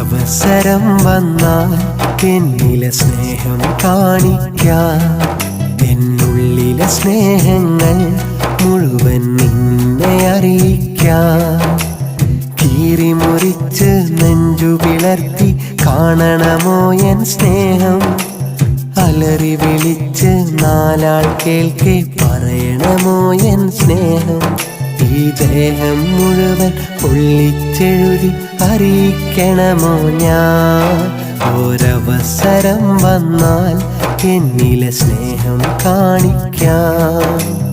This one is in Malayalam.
ഒരവസരം വന്നാൽ എന്നിലെ സ്നേഹം കാണിക്കാം. എന്നുള്ളിലെ സ്നേഹങ്ങൾ മുഴുവൻ നിന്നെ അറിയിക്കാം. കീറിമുറിച്ച് നെഞ്ചു പിളർത്തി കാണണമോ എൻ സ്നേഹം? അലറി വിളിച്ച് നാലാൾ കേൾക്കെ പറയണമോ എൻ സ്നേഹം? ഈ ദേഹം മുഴുവൻ പൊള്ളിച്ചെഴുതി അറിയിക്കണമോ ഞാൻ? ഒരവസരം വന്നാൽ എന്നിലെ സ്നേഹം കാണിക്കാം.